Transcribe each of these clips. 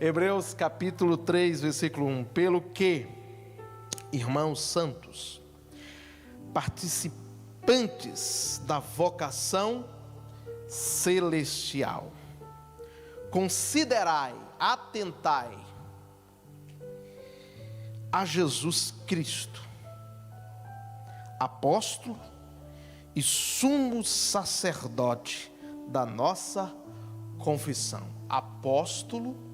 Hebreus capítulo 3, versículo 1. Pelo que, irmãos santos, participantes da vocação celestial, considerai, atentai a Jesus Cristo, apóstolo e sumo sacerdote da nossa confissão. Apóstolo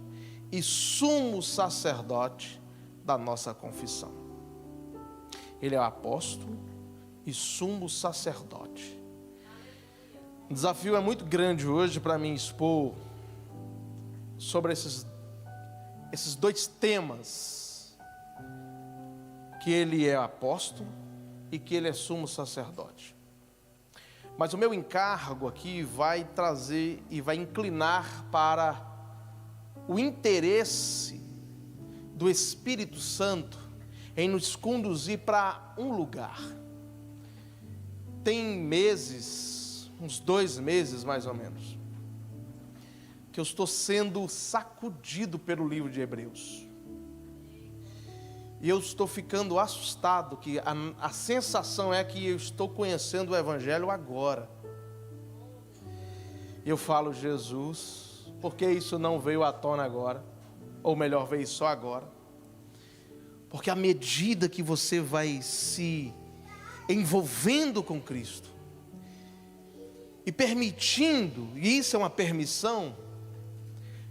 e sumo sacerdote da nossa confissão. Ele é o apóstolo e sumo sacerdote. O desafio é muito grande hoje para mim expor sobre esses dois temas, que ele é apóstolo e que ele é sumo sacerdote. Mas o meu encargo aqui vai trazer e vai inclinar para o interesse do Espírito Santo em nos conduzir para um lugar. Tem meses, uns 2 meses mais ou menos, que eu estou sendo sacudido pelo livro de Hebreus. E eu estou ficando assustado, que a sensação é que eu estou conhecendo o Evangelho agora. Eu falo, Jesus, por que isso não veio à tona agora? Ou melhor, veio só agora? Porque à medida que você vai se envolvendo com Cristo e permitindo, e isso é uma permissão,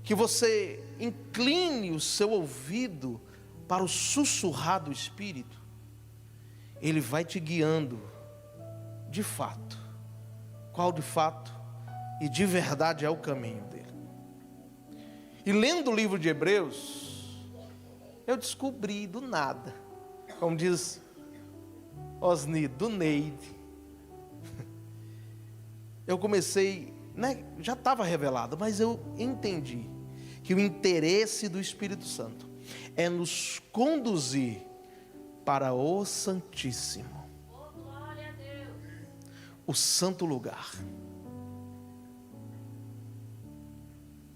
que você incline o seu ouvido para o sussurrar do Espírito, Ele vai te guiando de fato, qual de fato e de verdade é o caminho dele. E lendo o livro de Hebreus, eu descobri do nada, como diz Osni, do Neide. Eu comecei, já estava revelado, mas eu entendi que o interesse do Espírito Santo é nos conduzir para o Santíssimo, o santo lugar.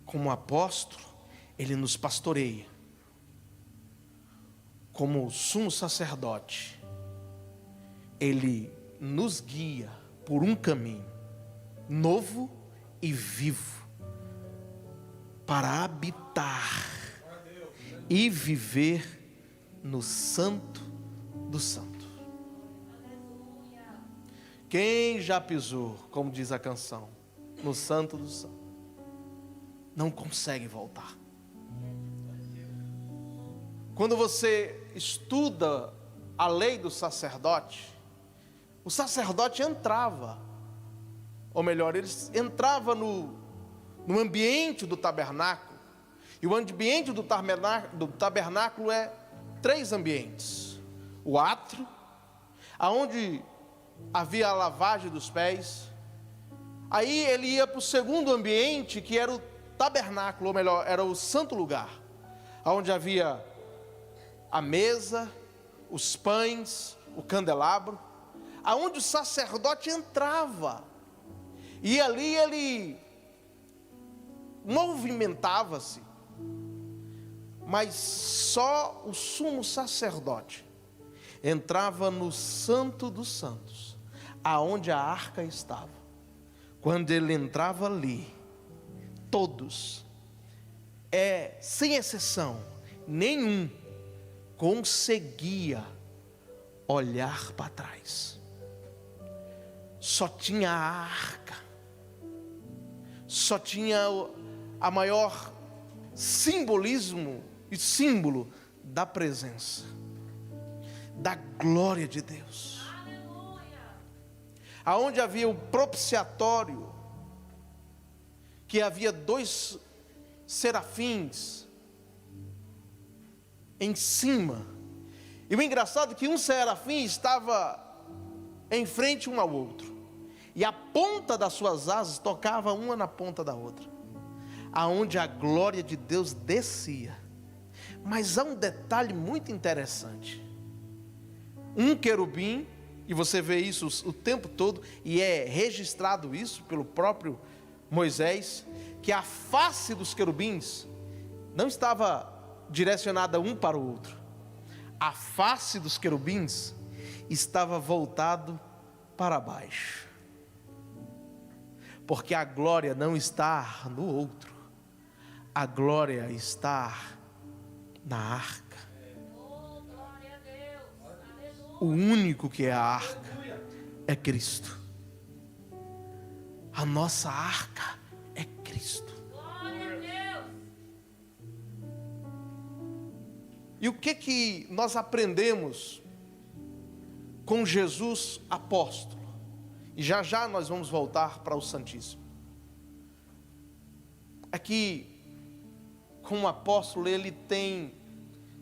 Como apóstolo, ele nos pastoreia. Como sumo sacerdote, ele nos guia por um caminho novo e vivo para habitar e viver no Santo do Santo. Quem já pisou, como diz a canção, no Santo do Santo, não consegue voltar. Quando você estuda a lei do sacerdote, o sacerdote entrava, ou melhor, ele entrava no ambiente do tabernáculo. E o ambiente do tabernáculo é 3 ambientes: o átrio, aonde havia a lavagem dos pés. Aí ele ia para o segundo ambiente, que era o tabernáculo, ou melhor, era o santo lugar, onde havia a mesa, os pães, o candelabro, aonde o sacerdote entrava, e ali ele movimentava-se, mas só o sumo sacerdote entrava no Santo dos Santos, aonde a arca estava. Quando ele entrava ali, todos, sem exceção, nenhum conseguia olhar para trás. Só tinha a arca, só tinha a maior simbolismo e símbolo da presença, da glória de Deus. Aonde havia o propiciatório, que havia 2 serafins em cima, e o engraçado é que um serafim estava em frente um ao outro, e a ponta das suas asas tocava uma na ponta da outra, aonde a glória de Deus descia. Mas há um detalhe muito interessante: um querubim, e você vê isso o tempo todo, e é registrado isso pelo próprio Moisés, que a face dos querubins não estava direcionada um para o outro. A face dos querubins estava voltado para baixo, porque a glória não está no outro, a glória está na arca. O único que é a arca é Cristo. A nossa arca é Cristo. E o que nós aprendemos com Jesus apóstolo? E já já nós vamos voltar para o Santíssimo. É que com o apóstolo ele tem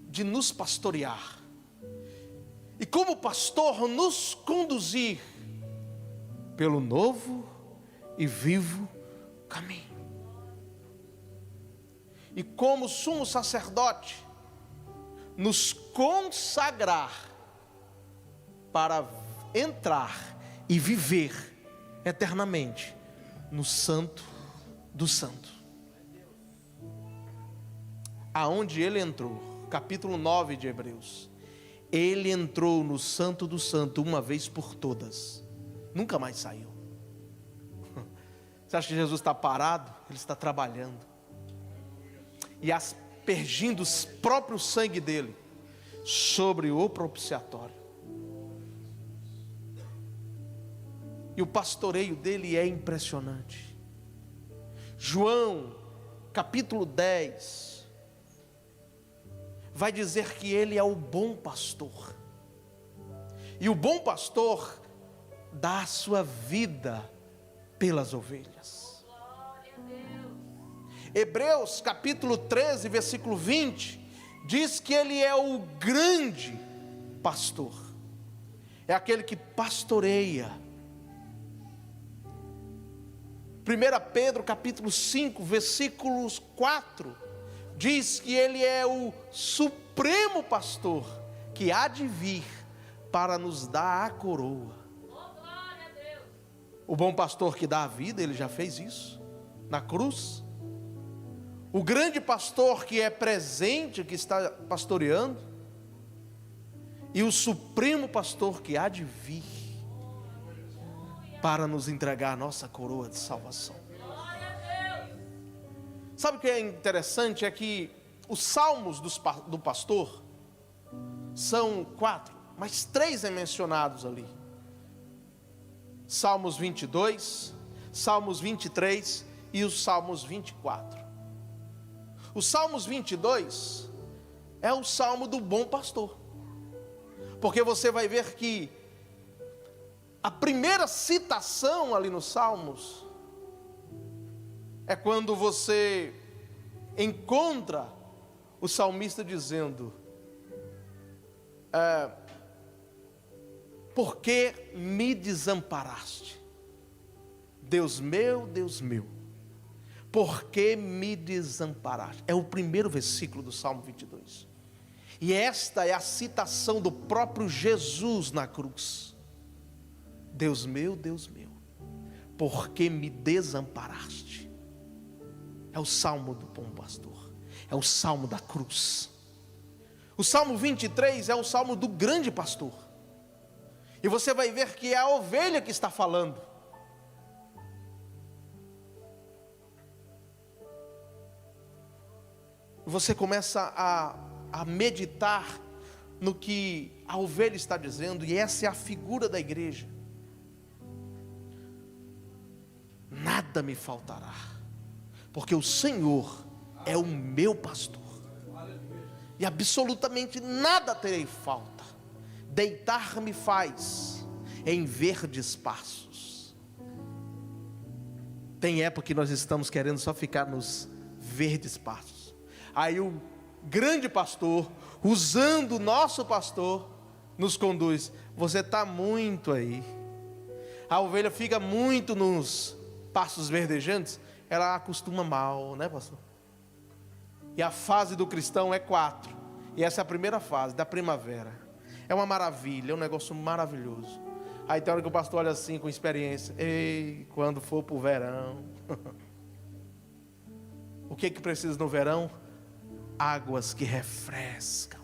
de nos pastorear. E como pastor nos conduzir pelo novo e vivo caminho. E como sumo sacerdote, nos consagrar para entrar e viver eternamente no Santo do Santo. Aonde ele entrou, capítulo 9 de Hebreus, ele entrou no Santo do Santo uma vez por todas, nunca mais saiu. Você acha que Jesus está parado? Ele está trabalhando e aspergindo o próprio sangue dele sobre o propiciatório. E o pastoreio dele é impressionante. João, capítulo 10, vai dizer que ele é o bom pastor. E o bom pastor dá a sua vida pelas ovelhas. Hebreus capítulo 13, versículo 20, diz que ele é o grande pastor. É aquele que pastoreia. 1 Pedro capítulo 5, versículos 4, diz que ele é o supremo pastor, que há de vir para nos dar a coroa. O bom pastor que dá a vida, ele já fez isso na cruz. O grande pastor que é presente, que está pastoreando, e o supremo pastor que há de vir para nos entregar a nossa coroa de salvação. Sabe o que é interessante? É que os salmos do pastor são 4, mas 3 é mencionados ali. Salmos 22, Salmos 23 e os Salmos 24. O Salmos 22 é o salmo do bom pastor, porque você vai ver que a primeira citação ali nos Salmos é quando você encontra o salmista dizendo: por que me desamparaste? Deus meu, por que me desamparaste? É o primeiro versículo do Salmo 22. E esta é a citação do próprio Jesus na cruz. Deus meu, por que me desamparaste? É o salmo do bom pastor, é o salmo da cruz. O Salmo 23 é o salmo do grande pastor. E você vai ver que é a ovelha que está falando. Você começa a meditar no que a ovelha está dizendo, e essa é a figura da igreja. Nada me faltará, porque o Senhor é o meu pastor, e absolutamente nada terei falta. Deitar-me faz em verdes pastos. Tem época que nós estamos querendo só ficar nos verdes pastos. Aí o grande pastor, usando o nosso pastor, nos conduz. Você está muito aí. A ovelha fica muito nos pastos verdejantes, ela acostuma mal, né, pastor? E a fase do cristão é 4. E essa é a primeira fase, da primavera. É uma maravilha, é um negócio maravilhoso. Aí tem hora que o pastor olha assim, com experiência: ei, quando for para o verão. O que precisa no verão? águas que refrescam,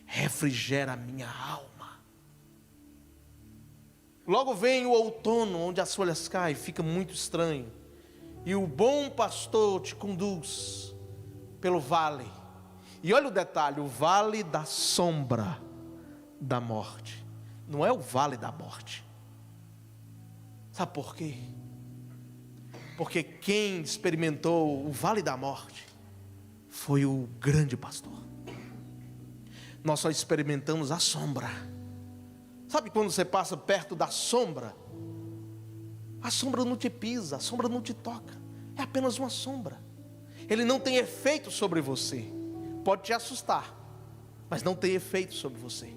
refrigera a minha alma. Logo vem o outono, onde as folhas caem, fica muito estranho, e o bom pastor te conduz pelo vale. E olha o detalhe, o vale da sombra da morte, não é o vale da morte. Sabe por quê? Porque quem experimentou o vale da morte foi o grande pastor. Nós só experimentamos a sombra. Sabe quando você passa perto da sombra? A sombra não te pisa, a sombra não te toca. É apenas uma sombra. Ele não tem efeito sobre você. Pode te assustar, mas não tem efeito sobre você.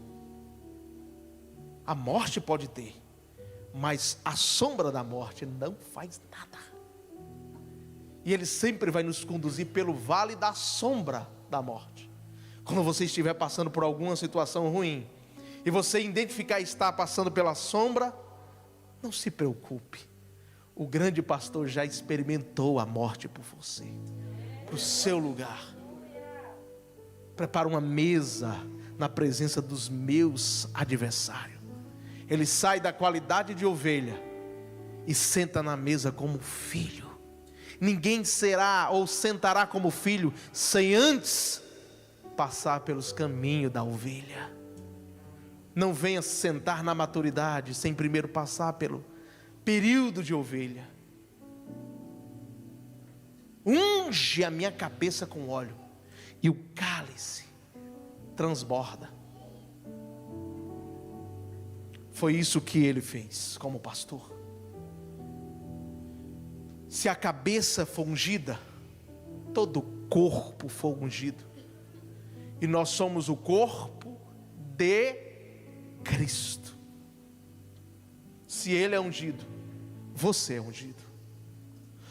A morte pode ter, mas a sombra da morte não faz nada. E Ele sempre vai nos conduzir pelo vale da sombra da morte. Quando você estiver passando por alguma situação ruim, e você identificar estar passando pela sombra, não se preocupe. O grande pastor já experimentou a morte por você, para o seu lugar. Prepara uma mesa na presença dos meus adversários. Ele sai da qualidade de ovelha e senta na mesa como filho. Ninguém será ou sentará como filho sem antes passar pelos caminhos da ovelha. Não venha sentar na maturidade sem primeiro passar pelo período de ovelha. Unge a minha cabeça com óleo e o cálice transborda. Foi isso que ele fez como pastor. Se a cabeça for ungida, todo o corpo for ungido. E nós somos o corpo de Cristo. Se Ele é ungido, você é ungido.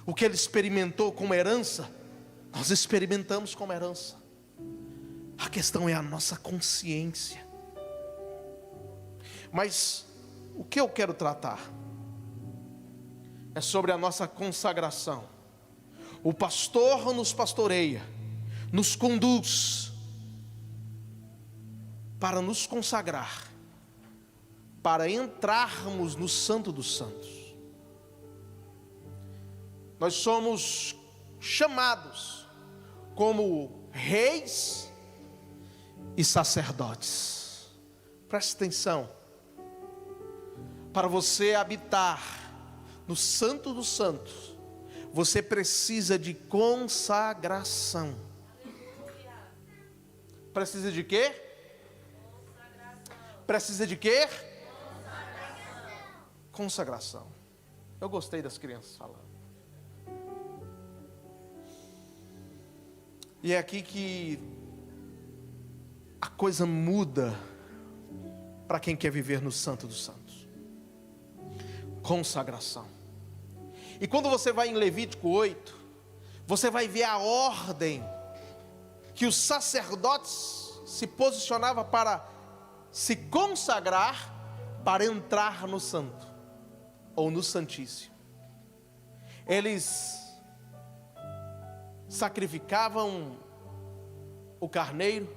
O que Ele experimentou como herança, nós experimentamos como herança. A questão é a nossa consciência. Mas o que eu quero tratar é sobre a nossa consagração. O pastor nos pastoreia, nos conduz para nos consagrar, para entrarmos no Santo dos Santos. Nós somos chamados como reis e sacerdotes. Preste atenção. Para você habitar no Santo dos Santos, você precisa de consagração. Precisa de quê? Precisa de quê? Consagração. Eu gostei das crianças falando. E é aqui que a coisa muda para quem quer viver no Santo dos Santos. Consagração. E quando você vai em Levítico 8, você vai ver a ordem que os sacerdotes se posicionavam para se consagrar para entrar no santo, ou no santíssimo. Eles sacrificavam o carneiro,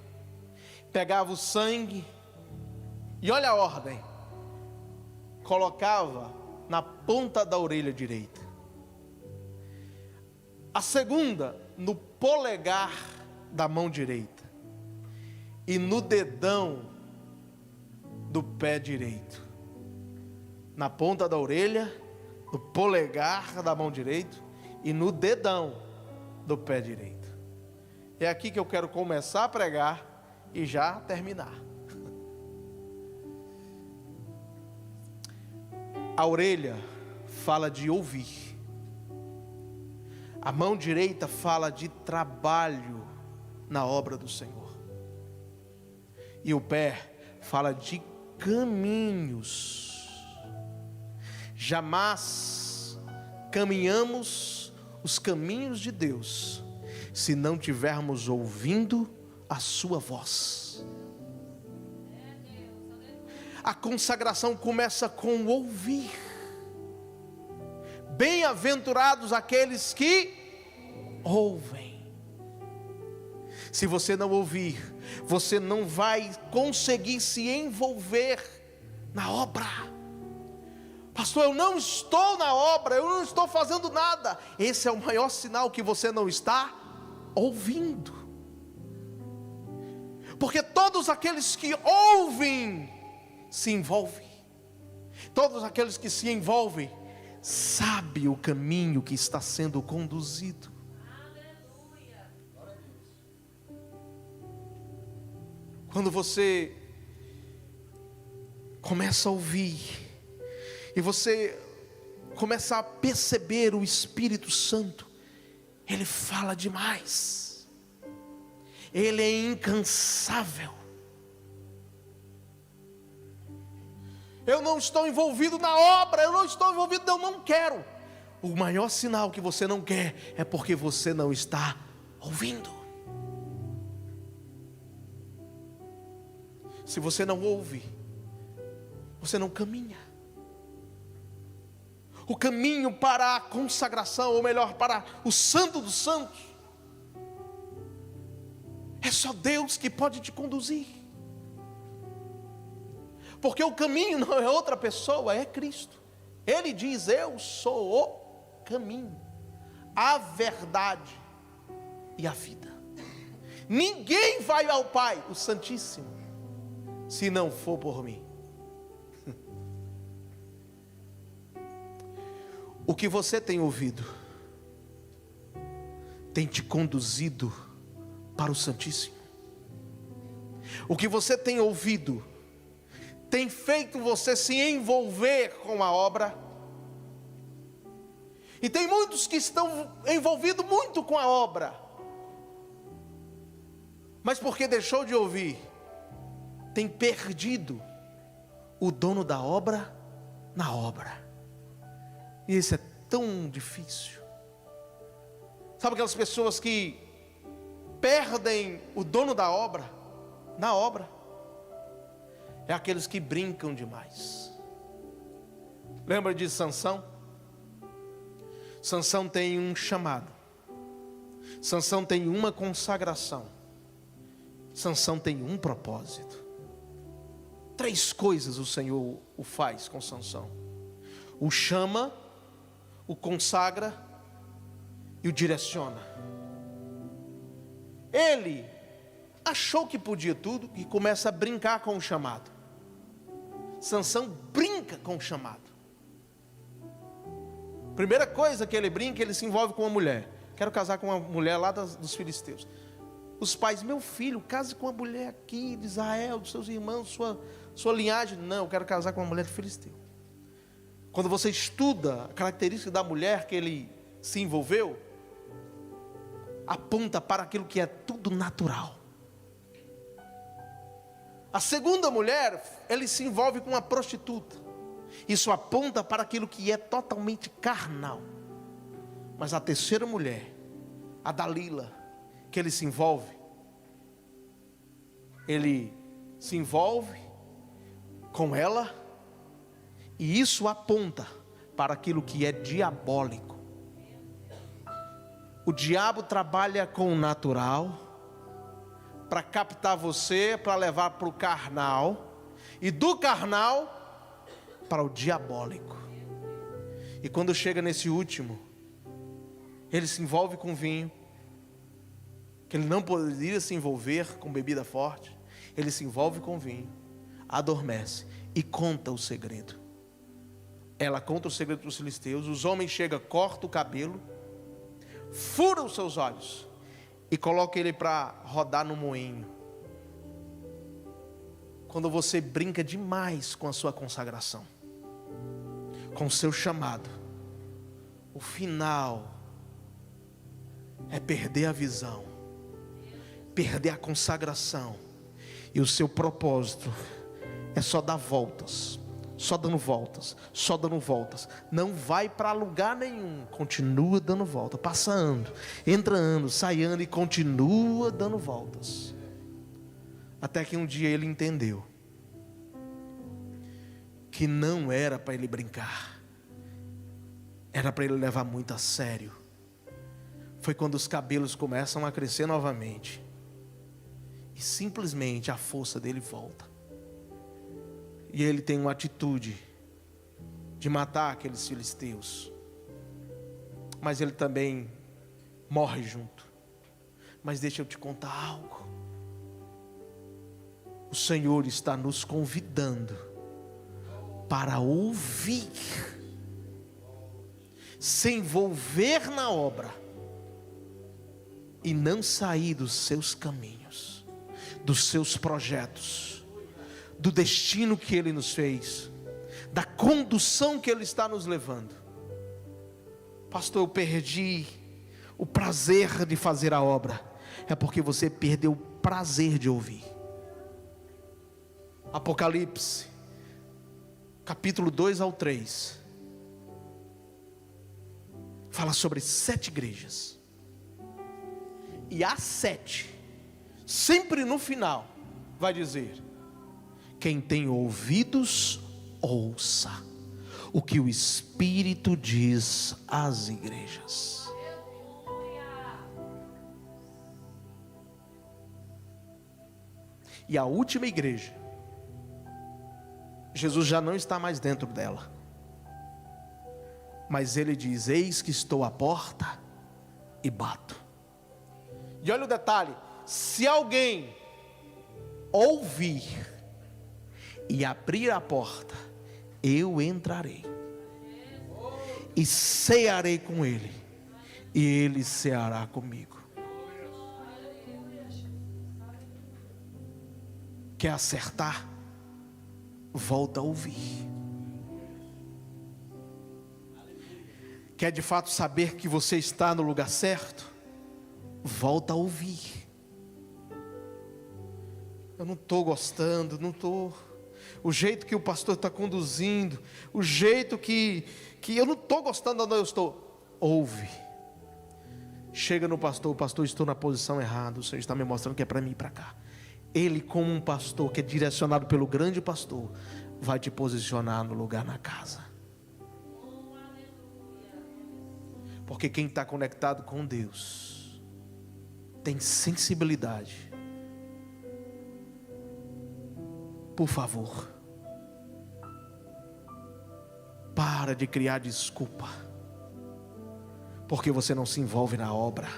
pegavam o sangue, e olha a ordem, colocava na ponta da orelha direita, a segunda no polegar da mão direita, e no dedão do pé direito. Na ponta da orelha, no polegar da mão direita e no dedão do pé direito. É aqui que eu quero começar a pregar e já terminar. A orelha fala de ouvir. A mão direita fala de trabalho na obra do Senhor. E o pé fala de caminhos. Jamais caminhamos os caminhos de Deus se não tivermos ouvindo a sua voz. A consagração começa com ouvir. Bem-aventurados aqueles que ouvem. Se você não ouvir, você não vai conseguir se envolver na obra. Pastor, eu não estou na obra, eu não estou fazendo nada. Esse é o maior sinal que você não está ouvindo. Porque todos aqueles que ouvem se envolvem. Todos aqueles que se envolvem sabem o caminho que está sendo conduzido. Quando você começa a ouvir, e você começa a perceber o Espírito Santo, Ele fala demais, Ele é incansável. Eu não estou envolvido na obra, eu não estou envolvido, eu não quero. O maior sinal que você não quer é porque você não está ouvindo. Se você não ouve, você não caminha. O caminho para a consagração, ou melhor, para o Santo dos Santos, é só Deus que pode te conduzir. Porque o caminho não é outra pessoa, é Cristo. Ele diz: eu sou o caminho, a verdade e a vida. Ninguém vai ao Pai, o Santíssimo, se não for por mim. O que você tem ouvido tem te conduzido para o Santíssimo. O que você tem ouvido tem feito você se envolver com a obra. E tem muitos que estão envolvidos muito com a obra, mas porque deixou de ouvir, tem perdido o dono da obra na obra. E isso é tão difícil. Sabe aquelas pessoas que perdem o dono da obra na obra? É aqueles que brincam demais. Lembra de Sansão? Sansão tem um chamado. Sansão tem uma consagração. Sansão tem um propósito. 3 coisas o Senhor o faz com Sansão: o chama, o consagra e o direciona. Ele achou que podia tudo e começa a brincar com o chamado. Sansão brinca com o chamado. Primeira coisa que ele brinca, ele se envolve com uma mulher. Quero casar com uma mulher lá dos filisteus. Os pais: meu filho, case com uma mulher aqui de Israel, dos seus irmãos, sua linhagem. Não, eu quero casar com uma mulher de filisteu. Quando você estuda a característica da mulher que ele se envolveu, aponta para aquilo que é tudo natural. A segunda mulher, ele se envolve com uma prostituta. Isso aponta para aquilo que é totalmente carnal. Mas a terceira mulher, a Dalila, que ele se envolve com ela, e isso aponta para aquilo que é diabólico. O diabo trabalha com o natural para captar você, para levar para o carnal, e do carnal para o diabólico. E quando chega nesse último, ele se envolve com vinho, que ele não poderia se envolver com bebida forte. Ele se envolve com vinho, adormece e conta o segredo. Ela conta o segredo para os filisteus. Os homens chegam, cortam o cabelo, furam os seus olhos e colocam ele para rodar no moinho. Quando você brinca demais com a sua consagração, com o seu chamado, o final é perder a visão, perder a consagração, e o seu propósito é só dar voltas, só dando voltas, só dando voltas. Não vai para lugar nenhum, continua dando volta, passa ano, entra ano, sai ano e continua dando voltas. Até que um dia ele entendeu que não era para ele brincar, era para ele levar muito a sério. Foi quando os cabelos começam a crescer novamente, e simplesmente a força dele volta. E ele tem uma atitude de matar aqueles filisteus. Mas ele também morre junto. Mas deixa eu te contar algo. O Senhor está nos convidando para ouvir, se envolver na obra e não sair dos seus caminhos, dos seus projetos, do destino que Ele nos fez, da condução que Ele está nos levando. Pastor, eu perdi o prazer de fazer a obra. É porque você perdeu o prazer de ouvir. Apocalipse, capítulo 2 ao 3, fala sobre 7 igrejas. E as 7, sempre no final, vai dizer: quem tem ouvidos, ouça o que o Espírito diz às igrejas. E a última igreja, Jesus já não está mais dentro dela, mas Ele diz: eis que estou à porta e bato. E olha o detalhe: se alguém ouvir e abrir a porta, eu entrarei e cearei com ele, e ele ceará comigo. Quer acertar? Volta a ouvir. Quer de fato saber que você está no lugar certo? Volta a ouvir. Eu não estou gostando, não estou. O jeito que o pastor está conduzindo, o jeito que eu não estou gostando, não, eu estou. Ouve. Chega no pastor: pastor, estou na posição errada, o Senhor está me mostrando que é para mim ir para cá. Ele, como um pastor que é direcionado pelo grande pastor, vai te posicionar no lugar na casa. Porque quem está conectado com Deus tem sensibilidade. Por favor, para de criar desculpa, porque você não se envolve na obra,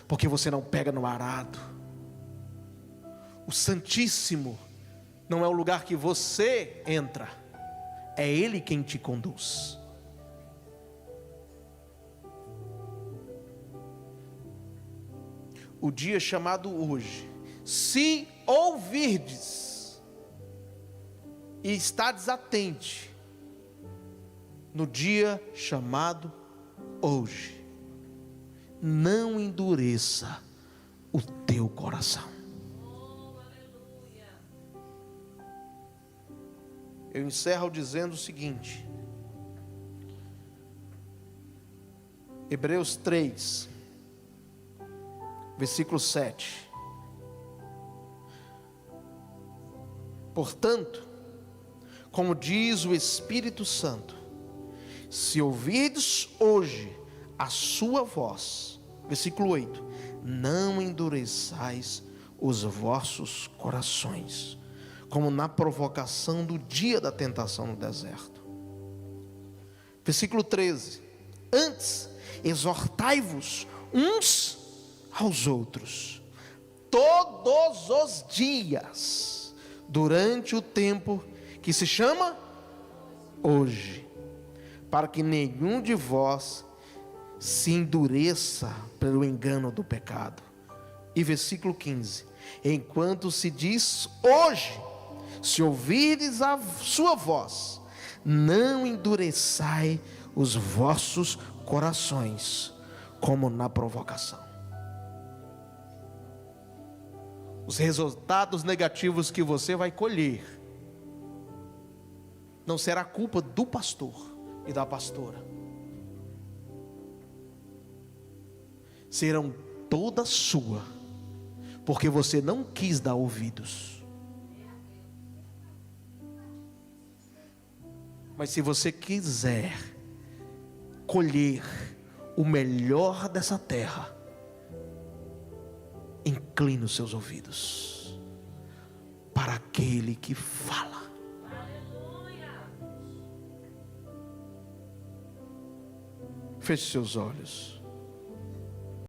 porque você não pega no arado. O Santíssimo não é o lugar que você entra, é Ele quem te conduz. O dia chamado hoje, se ouvirdes e estardes atente, no dia chamado hoje, não endureça o teu coração. Eu encerro dizendo o seguinte: Hebreus 3, versículo 7. Portanto, como diz o Espírito Santo, se ouvirdes hoje a sua voz, versículo 8, não endureçais os vossos corações, como na provocação do dia da tentação no deserto. Versículo 13: antes exortai-vos uns aos outros, todos os dias, durante o tempo que se chama hoje, para que nenhum de vós se endureça pelo engano do pecado. E versículo 15: enquanto se diz hoje, se ouvirdes a sua voz, não endureçai os vossos corações, como na provocação. Os resultados negativos que você vai colher não será culpa do pastor e da pastora, serão toda sua, porque você não quis dar ouvidos. Mas se você quiser colher o melhor dessa terra, inclina os seus ouvidos para aquele que fala. Feche seus olhos.